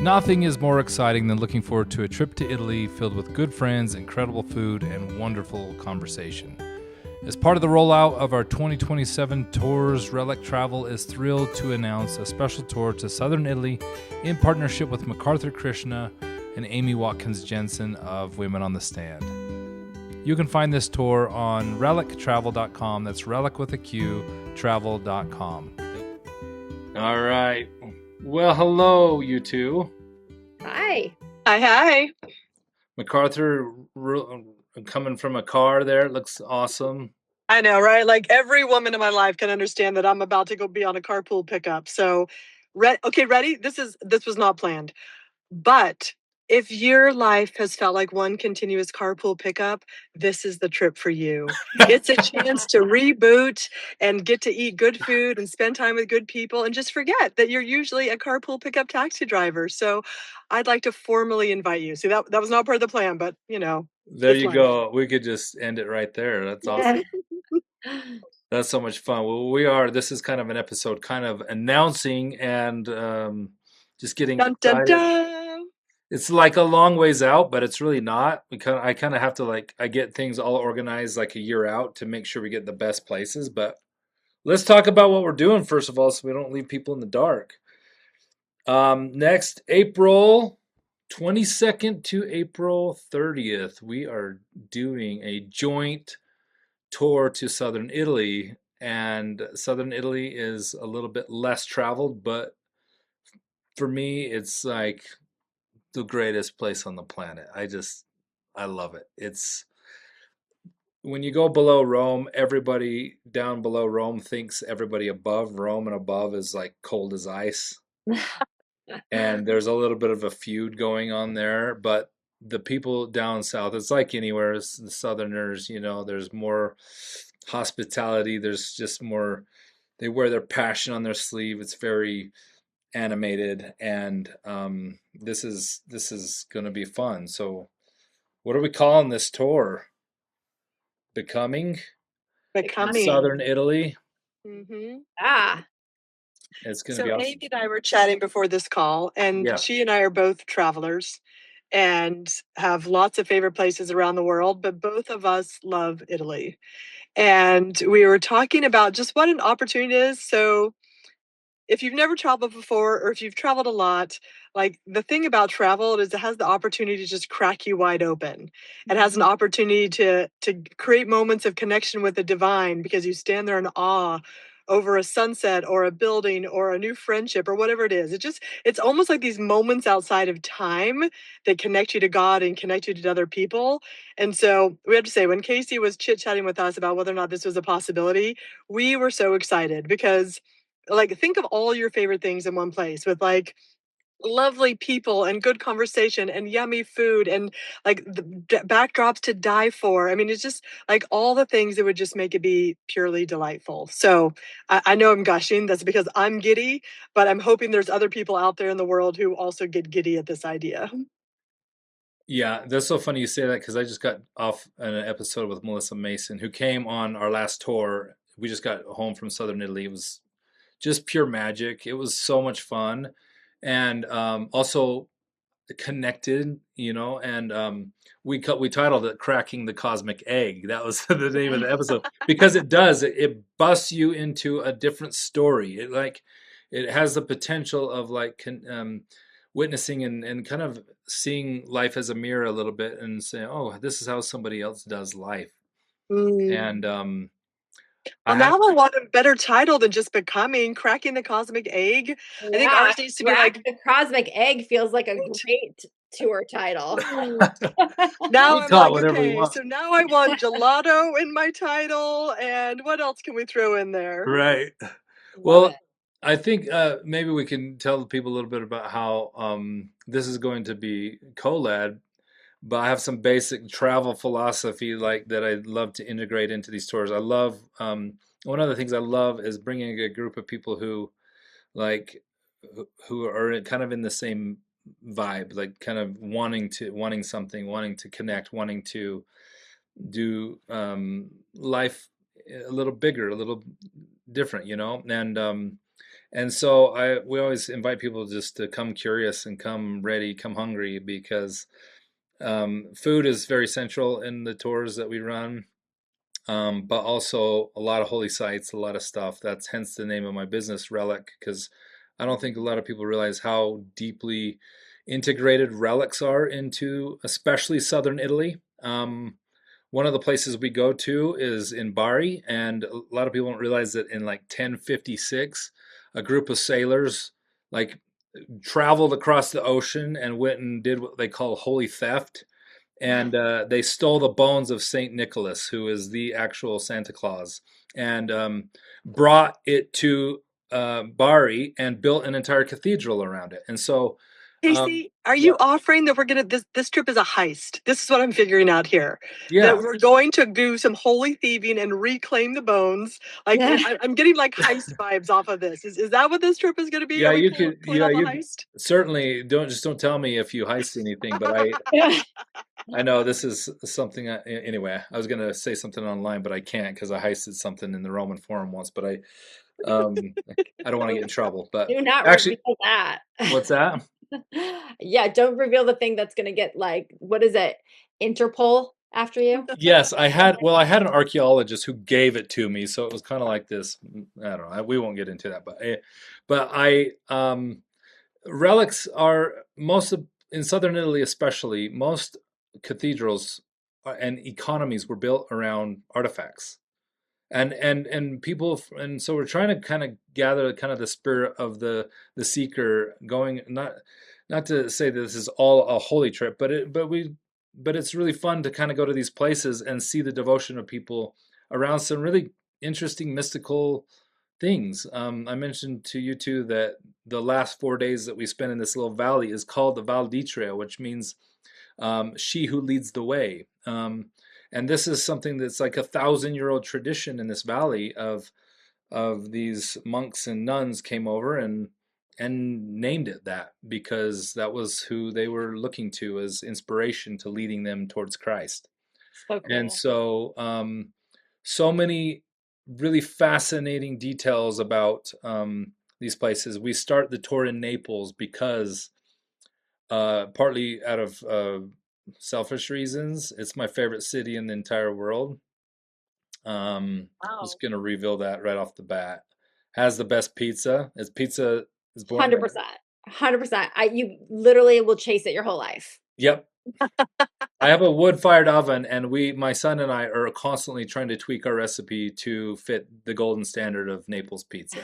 Nothing is more exciting than looking forward to a trip to Italy filled with good friends, incredible food, and wonderful conversation. As part of the rollout of our 2027 tours, Relic Travel is thrilled to announce a special tour to southern Italy in partnership with Mcarthur Krishna and Amy Watkins Jensen of Women on the Stand. You can find this tour on relictravel.com. That's relic with a Q, travel.com. All right. Well, hello, you two. Hi. Hi. Mcarthur coming from a car there. It looks awesome. I know, right? Like every woman in my life can understand that I'm about to go be on a carpool pickup. So, okay, ready? This was not planned. But if your life has felt like one continuous carpool pickup, this is the trip for you. It's a chance to reboot and get to eat good food and spend time with good people and just forget that you're usually a carpool pickup taxi driver. So I'd like to formally invite you. See, that was not part of the plan, but There it's you life. go. We could just end it right there. That's awesome. That's so much fun. Well, this is kind of an episode kind of announcing and just getting Dun, dun, excited. dun. It's like a long ways out, but it's really not. I kind of have to I get things all organized like a year out to make sure we get the best places. But let's talk about what we're doing first of all, so we don't leave people in the dark. Next, April 22nd to April 30th, we are doing a joint tour to southern Italy. And southern Italy is a little bit less traveled, but for me, it's like the greatest place on the planet. I love it. It's when you go below Rome, everybody down below Rome thinks everybody above Rome and above is like cold as ice. And there's a little bit of a feud going on there, but the people down south, it's like anywhere, it's the southerners, there's more hospitality, there's just more, they wear their passion on their sleeve. It's very animated, and this is going to be fun. So what are we calling this tour? Becoming Southern Italy. Mm-hmm. It's going to So be awesome. Amy and I were chatting before this call, and she and I are both travelers and have lots of favorite places around the world, but both of us love Italy. And we were talking about just what an opportunity is. So if you've never traveled before, or if you've traveled a lot, like the thing about travel is it has the opportunity to just crack you wide open. It has an opportunity to create moments of connection with the divine because you stand there in awe over a sunset or a building or a new friendship or whatever it is. It's almost like these moments outside of time that connect you to God and connect you to other people. And so we have to say, when Casey was chit-chatting with us about whether or not this was a possibility, we were so excited because think of all your favorite things in one place with lovely people and good conversation and yummy food and the backdrops to die for. I mean, it's just like all the things that would just make it be purely delightful. So I know I'm gushing. That's because I'm giddy, but I'm hoping there's other people out there in the world who also get giddy at this idea. Yeah, that's so funny you say that because I just got off an episode with Melissa Mason, who came on our last tour. We just got home from southern Italy. It was just pure magic. It was so much fun, and also connected, and we titled it "Cracking the Cosmic Egg." That was the name of the episode because it busts you into a different story. It has the potential of witnessing and kind of seeing life as a mirror a little bit and saying, oh, this is how somebody else does life. And well, now I want a better title than just Becoming, Cracking the Cosmic Egg. Yeah, I think ours needs to be like The Cosmic Egg feels like a great tour title. Now I'm like, okay, so now I want gelato in my title, and what else can we throw in there? Right. Well, I think maybe we can tell the people a little bit about how this is going to be co-led, but I have some basic travel philosophy that I love to integrate into these tours. I love one of the things I love is bringing a group of people who who are kind of in the same vibe, like kind of wanting something, wanting to connect, wanting to do life a little bigger, a little different, and And so we always invite people just to come curious and come ready, come hungry, because food is very central in the tours that we run. But also a lot of holy sites, a lot of stuff. That's hence the name of my business, Relic, because I don't think a lot of people realize how deeply integrated relics are into, especially southern Italy. One of the places we go to is in Bari, and a lot of people don't realize that in like 1056, a group of sailors like traveled across the ocean and went and did what they call holy theft, and they stole the bones of Saint Nicholas, who is the actual Santa Claus, and brought it to Bari and built an entire cathedral around it. And so, Casey, are yeah, you offering that we're gonna this trip is a heist? This is what I'm figuring out here. That yeah, we're going to do some holy thieving and reclaim the bones. Like I'm getting like heist vibes off of this. Is that what this trip is gonna be? yeah. Are we You could, pulling yeah, off a you heist? certainly don't tell me if you heist anything, but Yeah. I know this is something. Anyway, I was gonna say something online, but I can't because I heisted something in the Roman Forum once. But um, I don't want to get in trouble. But Do not actually, reveal that. what's that? Yeah, don't reveal the thing that's gonna get like, what is it? Interpol after you? Yes, I had an archaeologist who gave it to me, so it was kind of like this. I don't know. We won't get into that, but relics are most of in southern Italy, especially most cathedrals and economies were built around artifacts. And people, and so we're trying to kind of gather kind of the spirit of the seeker, going, not to say that this is all a holy trip, but it's really fun to kind of go to these places and see the devotion of people around some really interesting mystical things. I mentioned to you too that the last 4 days that we spent in this little valley is called the Val d'Itria, which means she who leads the way. And this is something that's like 1,000-year-old tradition in this valley of these monks and nuns came over and named it that because that was who they were looking to as inspiration to leading them towards Christ. So And cool. so, so many really fascinating details about these places. We start the tour in Naples because partly out of selfish reasons. It's my favorite city in the entire world. Wow. Just gonna reveal that right off the bat. Has the best pizza. Its pizza is born there. 100%. 100%. You literally will chase it your whole life. Yep. I have a wood-fired oven, and my son and I, are constantly trying to tweak our recipe to fit the golden standard of Naples pizza.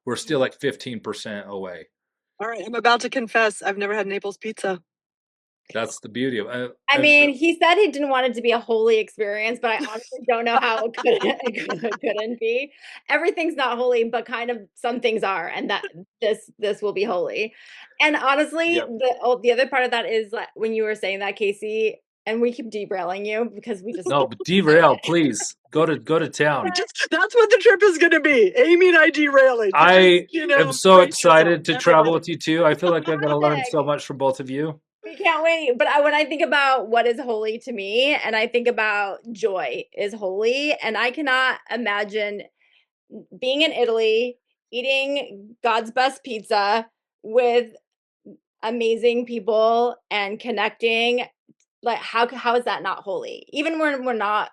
We're still like 15% away. All right, I'm about to confess I've never had Naples pizza. That's the beauty of it. I mean, he said he didn't want it to be a holy experience, but I honestly don't know how it couldn't be. Everything's not holy, but kind of some things are, and that this will be holy. And honestly, Yep. the other part of that is like when you were saying that, Casey, and we keep derailing you because we just No, but derail, please. Go to town. That's what the trip is going to be. Amy and I derailing. But I am so brace yourself, excited to travel everybody. with you too. I feel like I'm going to learn so Fantastic. much from both of you. We can't wait. But when I think about what is holy to me, and I think about joy is holy, and I cannot imagine being in Italy, eating God's best pizza with amazing people and connecting. Like how is that not holy? Even when we're not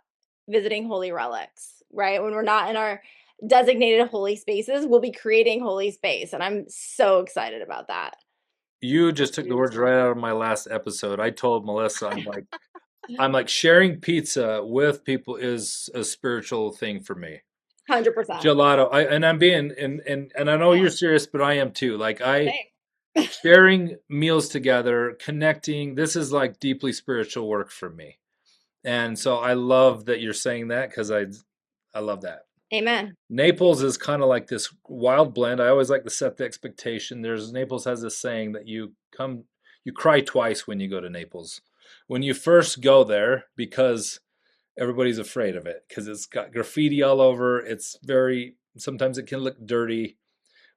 visiting holy relics, right? When we're not in our designated holy spaces, we'll be creating holy space, and I'm so excited about that. You just took the words Beautiful. right out of my last episode. I told Melissa, I'm like sharing pizza with people is a spiritual thing for me. 100%. Gelato. And I'm being and I know you're serious, but I am too. Like Same. sharing meals together, connecting, this is like deeply spiritual work for me. And so I love that you're saying that because I love that. Amen. Naples is kind of like this wild blend. I always like to set the expectation. Naples has this saying that you cry twice when you go to Naples. When you first go there, because everybody's afraid of it, because it's got graffiti all over. Sometimes it can look dirty,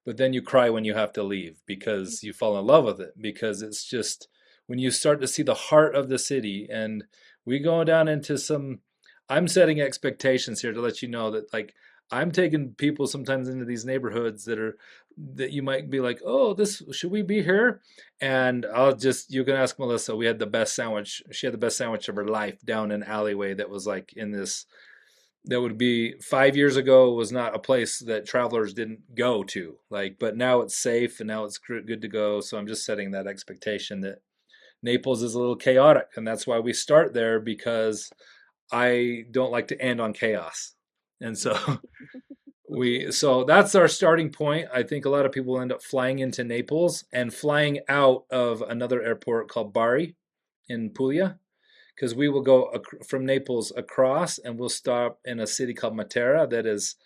but then you cry when you have to leave because you fall in love with it, because it's just when you start to see the heart of the city. And we go down into some, I'm setting expectations here to let you know that like I'm taking people sometimes into these neighborhoods that are that you might be like, oh, this should we be here? And you can ask Melissa. We had the best sandwich. She had the best sandwich of her life down an alleyway that was like in this, that would be 5 years ago was not a place that travelers didn't go to. Like, but now it's safe and now it's good to go. So I'm just setting that expectation that Naples is a little chaotic, and that's why we start there because I don't like to end on chaos. And so so that's our starting point. I think a lot of people end up flying into Naples and flying out of another airport called Bari in Puglia, because we will go from Naples across and we'll stop in a city called Matera that is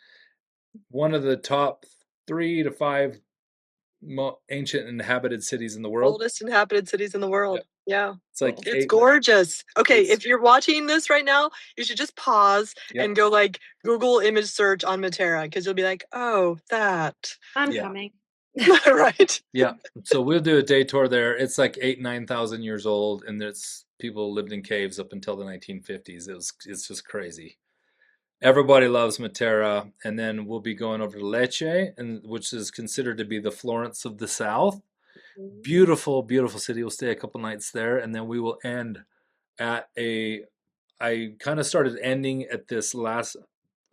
one of the top 3 to 5 ancient inhabited cities in the world. Oldest inhabited cities in the world. Yeah. It's like It's gorgeous. Okay, if you're watching this right now, you should just pause and go like Google image search on Matera, because you'll be like, oh, that. I'm coming. Right. Yeah. So we'll do a day tour there. It's like 9,000 years old, and there's people lived in caves up until the 1950s. It's just crazy. Everybody loves Matera, and then we'll be going over to Lecce, and which is considered to be the Florence of the South. Beautiful, beautiful city. We'll stay a couple nights there, and then we will end at I kind of started ending at this last.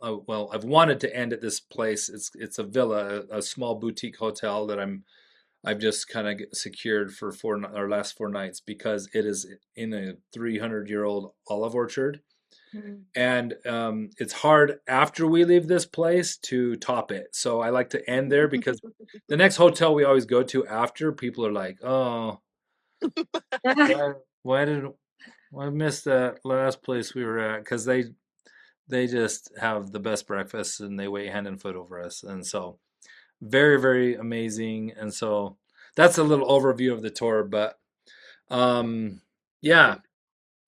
Well, I've wanted to end at this place. It's a villa, a small boutique hotel that I've just kind of secured for our last 4 nights because it is in a 300-year-old olive orchard. And it's hard after we leave this place to top it. So I like to end there because the next hotel we always go to after, people are like, oh, why did I miss that last place we were at? Because they just have the best breakfast and they wait hand and foot over us. And so very, very amazing. And so that's a little overview of the tour. But yeah,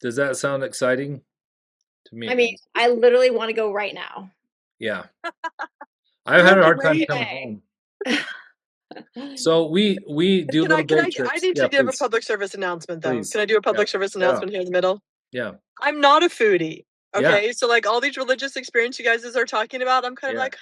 does that sound exciting to me? I mean, I literally want to go right now. Yeah. I've had a hard time coming home. So we do little day trips. I need to give a public service announcement though. Please. Can I do a public service announcement here in the middle? Yeah. I'm not a foodie. Okay. So like all these religious experience you guys are talking about, I'm kind of like,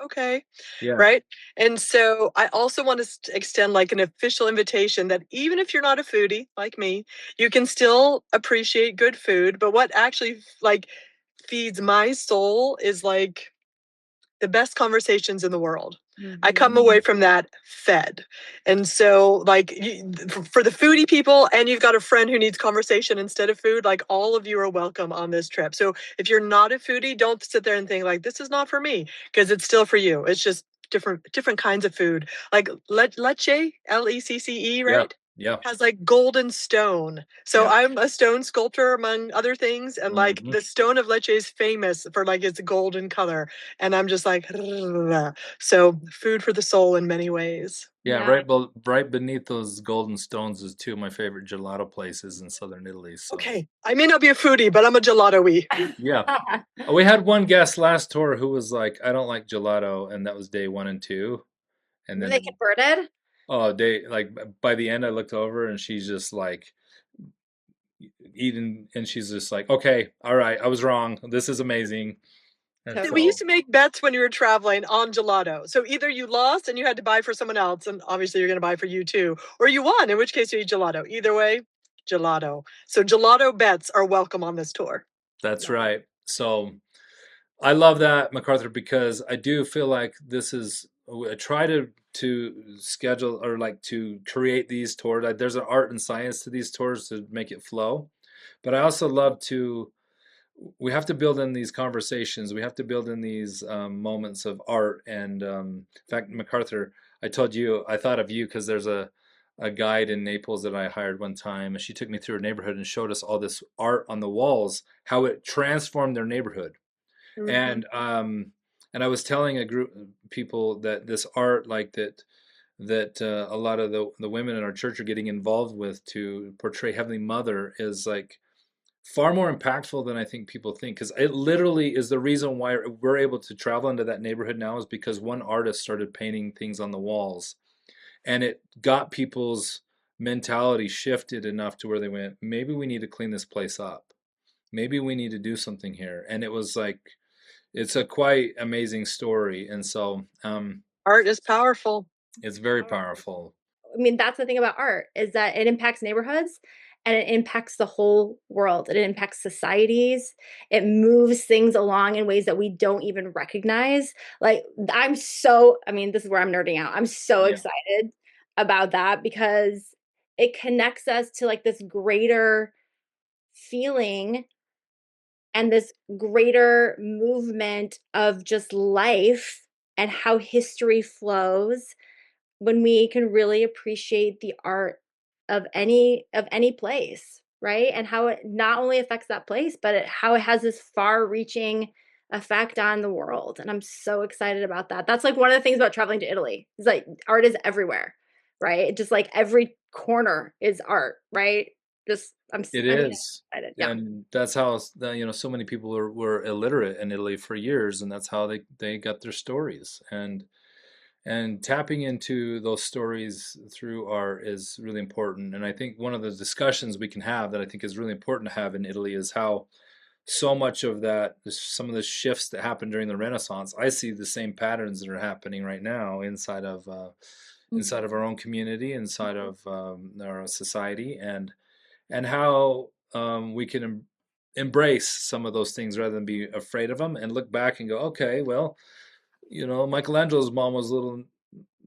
okay. Yeah. Right. And so I also want to extend like an official invitation that even if you're not a foodie like me, you can still appreciate good food. But what actually like feeds my soul is like the best conversations in the world. I come away from that fed. And so like for the foodie people, and you've got a friend who needs conversation instead of food, like all of you are welcome on this trip. So if you're not a foodie, don't sit there and think like this is not for me, because it's still for you. It's just different kinds of food. Like Lecce, Lecce, right? Yeah. Has like golden stone. So I'm a stone sculptor among other things. And like the stone of Lecce is famous for like its golden color. And I'm just like, so food for the soul in many ways. Yeah, right beneath those golden stones is two of my favorite gelato places in southern Italy. So. Okay, I may not be a foodie, but I'm a gelato-y. Yeah, we had one guest last tour who was like, "I don't like gelato," and that was day 1 and 2. And then they converted. Oh, by the end, I looked over and she's just like eating, and she's just like, "Okay, all right, I was wrong. This is amazing." So, we used to make bets when you were traveling on gelato. So either you lost and you had to buy for someone else, and obviously you're going to buy for you too, or you won, in which case you eat gelato. Either way, gelato. So gelato bets are welcome on this tour. That's right. So I love that, Mcarthur, because I do feel like this is, I try to schedule or like to create these tours. There's an art and science to these tours to make it flow. But I also love we have to build in these conversations. We have to build in these moments of art. And in fact, Mcarthur, I told you, I thought of you because there's a guide in Naples that I hired one time, and she took me through her neighborhood and showed us all this art on the walls, how it transformed their neighborhood. And I was telling a group of people that this art, like that a lot of the women in our church are getting involved with to portray Heavenly Mother, is like far more impactful than I think people think, because it literally is the reason why we're able to travel into that neighborhood now, is because one artist started painting things on the walls, and it got people's mentality shifted enough to where they went, maybe we need to clean this place up, maybe we need to do something here. And it was like, it's a quite amazing story. And so art is powerful. It's very powerful. I mean, that's the thing about art is that it impacts neighborhoods and it impacts the whole world. It impacts societies. It moves things along in ways that we don't even recognize. Like, I mean, this is where I'm nerding out. I'm so Yeah, excited about that because it connects us to like this greater feeling and this greater movement of just life and how history flows when we can really appreciate the art of any place, right? And how it not only affects that place, but how it has this far-reaching effect on the world. And I'm so excited about that. That's like one of the things about traveling to Italy. It's like art is everywhere, right? Just like every corner is art, right? Just it I'm is. excited. Yeah. And that's how so many people were illiterate in Italy for years, and that's how they got their stories. And tapping into those stories through art is really important. And I think one of the discussions we can have that I think is really important to have in Italy is how so much of that, some of the shifts that happened during the Renaissance, I see the same patterns that are happening right now inside of our own community, inside of our society, and how we can embrace some of those things rather than be afraid of them and look back and go, okay, well, Michelangelo's mom was a little,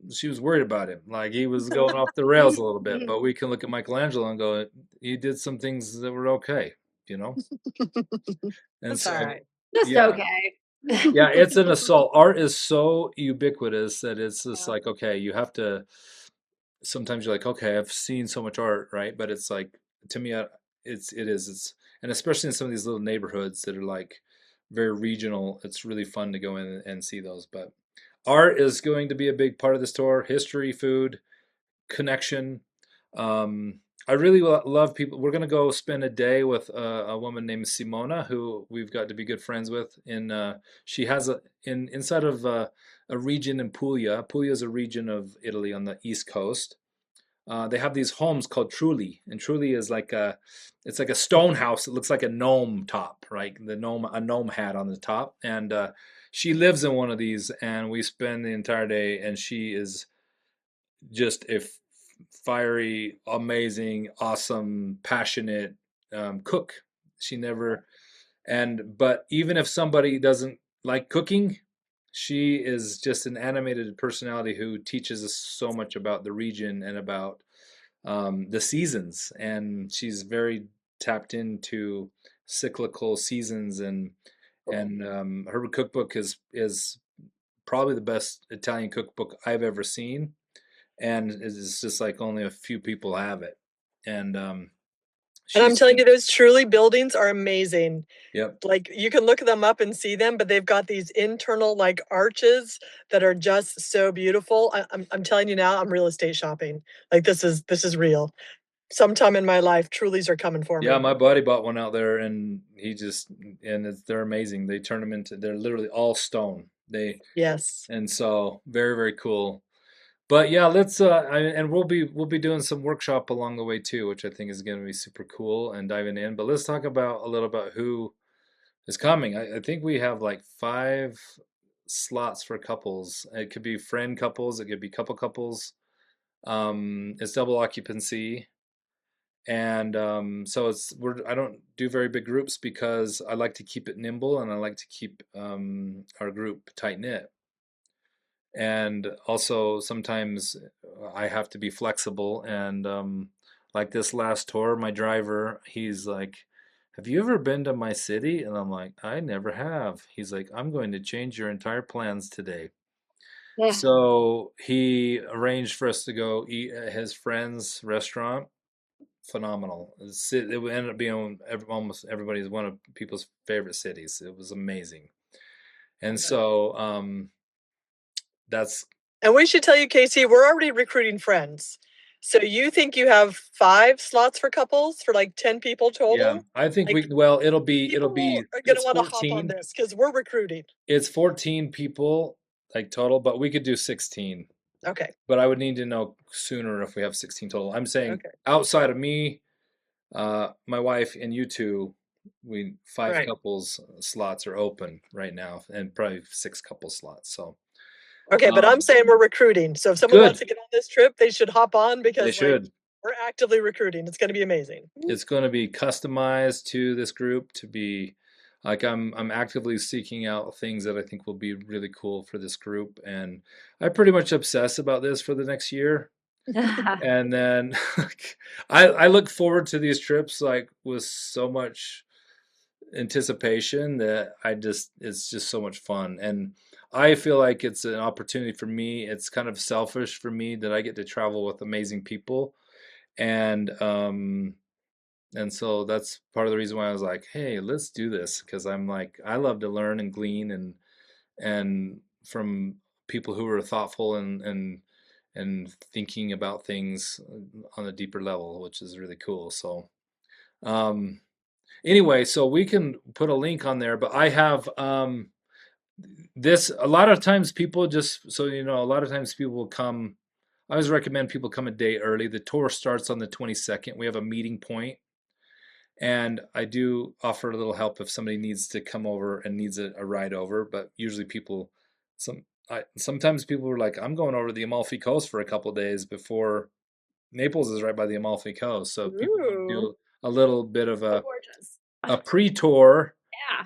she was worried about him. Like he was going off the rails a little bit, but we can look at Michelangelo and go, he did some things that were okay, you know? And That's all so, right. Just yeah, okay. yeah, it's an assault. Art is so ubiquitous that it's just Yeah. like, okay, you have to, sometimes you're like, okay, I've seen so much art, right? But it's like, to me, it's, and especially in some of these little neighborhoods that are like very regional, it's really fun to go in and see those. But art is going to be a big part of the tour. History, food, connection. Um, I really love people. We're gonna go spend a day with a woman named Simona, who we've got to be good friends with. She has inside of a region in Puglia. Puglia is a region of Italy on the east coast. They have these homes called Trulli, and Trulli is it's like a stone house. It looks like a gnome top, right? A gnome hat on the top, and she lives in one of these, and we spend the entire day, and she is just a fiery, amazing, awesome, passionate cook. She never, but even if somebody doesn't like cooking, she is just an animated personality who teaches us so much about the region and about the seasons. And she's very tapped into cyclical seasons, and her cookbook is probably the best Italian cookbook I've ever seen, and it's just like only a few people have it. And And I'm she's telling you, those truly buildings are amazing. yep. Like you can look them up and see them, but they've got these internal like arches that are just so beautiful. I'm telling you now, I'm real estate shopping. Like this is real. Sometime in my life, Trulies are coming for Yeah, me. my buddy bought one out there, and they're amazing. They turn them into, they're literally all stone. Yes. And so very, very cool. But yeah, and we'll be doing some workshop along the way too, which I think is going to be super cool and diving in. But let's talk about a little about who is coming. I think we have like 5 slots for couples. It could be friend couples, it could be couple couples. It's double occupancy, and so I don't do very big groups because I like to keep it nimble and I like to keep our group tight knit. And also sometimes I have to be flexible. And like this last tour, my driver, he's like, "Have you ever been to my city?" And I'm like, "I never have." He's like, "I'm going to change your entire plans today." Yeah. So he arranged for us to go eat at his friend's restaurant. Phenomenal. It would end up being almost everybody's, one of people's favorite cities. It was amazing. And so that's And we should tell you, Casey, we're already recruiting friends. So you think you have 5 slots for couples for like 10 people yeah. total? I think Like well, it'll people be are going to it's want to hop on 14. this because we're recruiting. It's 14 people like total, but we could do 16. Okay. But I would need to know sooner if we have 16 total. I'm saying Okay. outside of me, my wife and you two, we 5 Right. couples slots are open right now, and probably 6 couple slots. So Okay, but I'm saying we're recruiting. So if someone wants Good. to get on this trip, they should hop on They because like should. we're actively recruiting. It's going to be amazing. It's going to be customized to this group to be like I'm actively seeking out things that I think will be really cool for this group, and I pretty much obsess about this for the next year. And then I look forward to these trips like with so much anticipation that it's just so much fun. And I feel like it's an opportunity for me. It's kind of selfish for me that I get to travel with amazing people. And and so that's part of the reason why I was like, hey, let's do this, because I'm like, I love to learn and glean and from people who are thoughtful and thinking about things on a deeper level, which is really cool. So um anyway, so we can put a link on there, but I have this a lot of times people just so you know, a lot of times people will come. I always recommend people come a day early. The tour starts on the 22nd. We have a meeting point, and I do offer a little help if somebody needs to come over and needs a ride over. But usually people, sometimes people are like, I'm going over to the Amalfi Coast for a couple of days before Naples is right by the Amalfi Coast. So if people want to Ooh. do a little bit of So gorgeous. a pre-tour,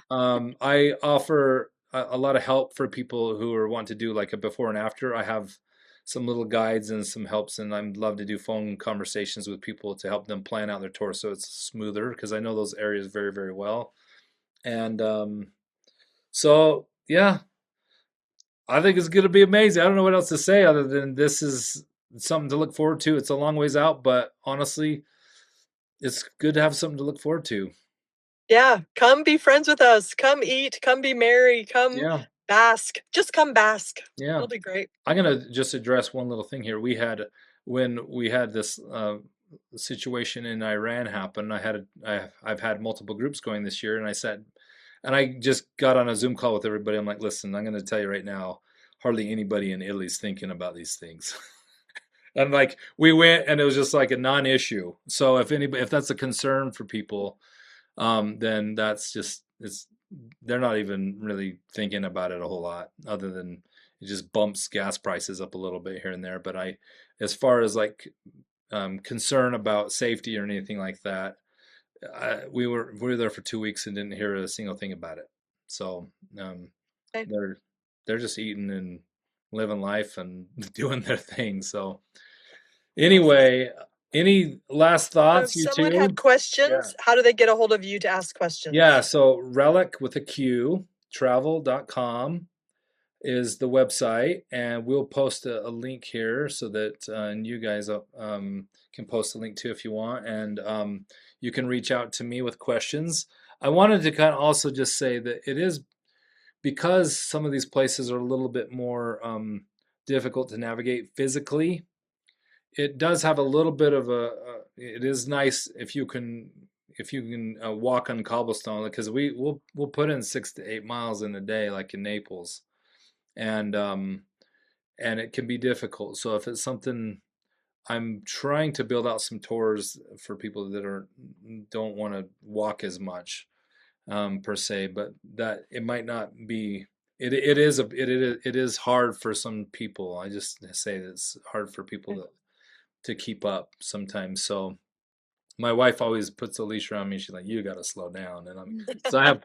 Yeah. I offer a lot of help for people who are want to do like a before and after. I have some little guides and some helps, and I'd love to do phone conversations with people to help them plan out their tour so it's smoother, because I know those areas very, very well. And so, yeah, I think it's going to be amazing. I don't know what else to say other than this is something to look forward to. It's a long ways out, but honestly, it's good to have something to look forward to. Yeah, come be friends with us. Come eat, come be merry, come Yeah. bask. Just come bask. Yeah. It'll be great. I'm gonna just address one little thing here. When we had this situation in Iran happen. I've had multiple groups going this year, and I just got on a Zoom call with everybody. I'm like, listen, I'm gonna tell you right now, hardly anybody in Italy's thinking about these things. And like we went, and it was just like a non-issue. So if that's a concern for people, then that's just it's they're not even really thinking about it a whole lot, other than it just bumps gas prices up a little bit here and there. But as far as like concern about safety or anything like that, we were there for 2 weeks and didn't hear a single thing about it. So um, Okay. they're just eating and living life and doing their thing. So Awesome. anyway, any last So if thoughts, you someone had two? Yeah. questions, how do they get a hold of you to ask Yeah, questions? so relic with a Q, travel.com is the website, and we'll post a link here so that and you guys can post a link too if you want, and you can reach out to me with questions. I wanted to kind of also just say that it is because some of these places are a little bit more difficult to navigate physically. It does have a little bit of it is nice if you can walk on cobblestone, because we'll put in 6 to 8 miles in a day like in Naples, and and it can be difficult. So if it's something, I'm trying to build out some tours for people that are don't want to walk as much per se, but that it might not be. It is hard for some people. I just say that it's hard for people to keep up sometimes. So my wife always puts a leash around me. She's like, "You got to slow down." And so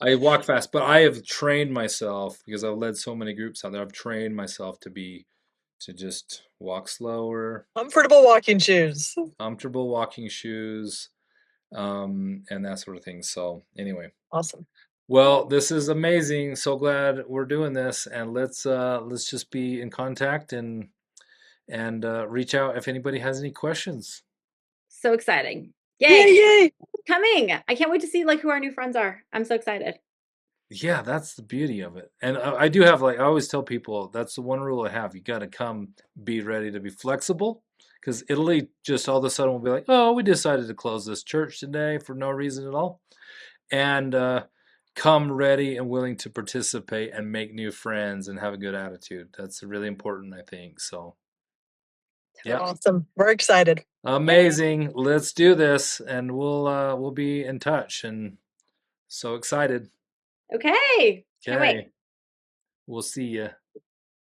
I walk fast, but I have trained myself because I've led so many groups out there. I've trained myself to just walk slower, Comfortable walking shoes. comfortable walking shoes, and that sort of thing. So anyway, Awesome. well, this is amazing. So glad we're doing this, and let's just be in contact and reach out if anybody has any questions. So exciting. Yay, Yay. yay. Coming. I can't wait to see like who our new friends are. I'm so excited. Yeah, that's the beauty of it. And I do have like I always tell people that's the one rule I have. You got to come be ready to be flexible, because Italy just all of a sudden will be like, "Oh, we decided to close this church today for no reason at all." And come ready and willing to participate and make new friends and have a good attitude. That's really important, I think. So, yeah. Awesome. We're excited. Amazing. Let's do this, and we'll be in touch, and so excited. Okay. Can't wait. Okay. We'll see you.